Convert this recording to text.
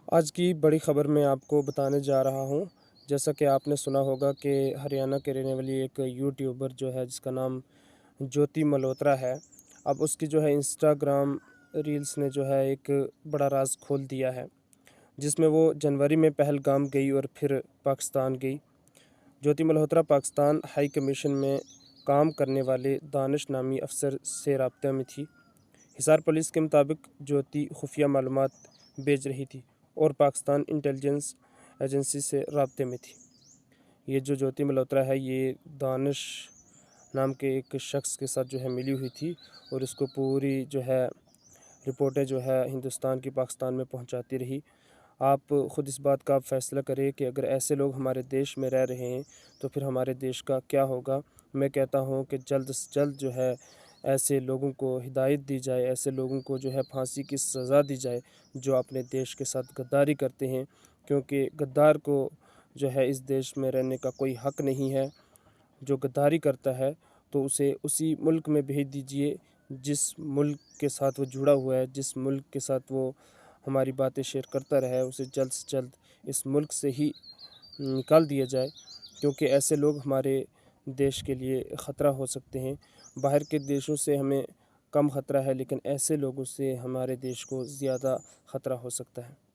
آج کی بڑی خبر میں آپ کو بتانے جا رہا ہوں۔ جیسا کہ آپ نے سنا ہوگا کہ ہریانہ کے رہنے والی ایک یوٹیوبر جو ہے جس کا نام جیوتی ملہوترا ہے، اب اس کی جو ہے انسٹاگرام ریلز نے جو ہے ایک بڑا راز کھول دیا ہے، جس میں وہ جنوری میں پہلگام گئی اور پھر پاکستان گئی۔ جیوتی ملہوترا پاکستان ہائی کمیشن میں کام کرنے والے دانش نامی افسر سے رابطے میں تھی۔ حصار پولیس کے مطابق جیوتی خفیہ معلومات بھیج رہی تھی اور پاکستان انٹیلیجنس ایجنسی سے رابطے میں تھی۔ یہ جو جیوتی ملہوترا ہے یہ دانش نام کے ایک شخص کے ساتھ جو ہے ملی ہوئی تھی اور اس کو پوری جو ہے رپورٹیں جو ہے ہندوستان کی پاکستان میں پہنچاتی رہی۔ آپ خود اس بات کا فیصلہ کریں کہ اگر ایسے لوگ ہمارے دیش میں رہ رہے ہیں تو پھر ہمارے دیش کا کیا ہوگا۔ میں کہتا ہوں کہ جلد سے جلد جو ہے ایسے لوگوں کو ہدایت دی جائے، ایسے لوگوں کو جو ہے پھانسی کی سزا دی جائے جو اپنے دیش کے ساتھ غداری کرتے ہیں، کیونکہ غدار کو جو ہے اس دیش میں رہنے کا کوئی حق نہیں ہے۔ جو غداری کرتا ہے تو اسے اسی ملک میں بھیج دیجیے جس ملک کے ساتھ وہ جڑا ہوا ہے، جس ملک کے ساتھ وہ ہماری باتیں شیئر کرتا رہا ہے، اسے جلد سے جلد اس ملک سے ہی نکال دیا جائے، کیونکہ ایسے لوگ ہمارے دیش کے لیے خطرہ ہو سکتے ہیں۔ باہر کے دیشوں سے ہمیں کم خطرہ ہے، لیکن ایسے لوگوں سے ہمارے دیش کو زیادہ خطرہ ہو سکتا ہے۔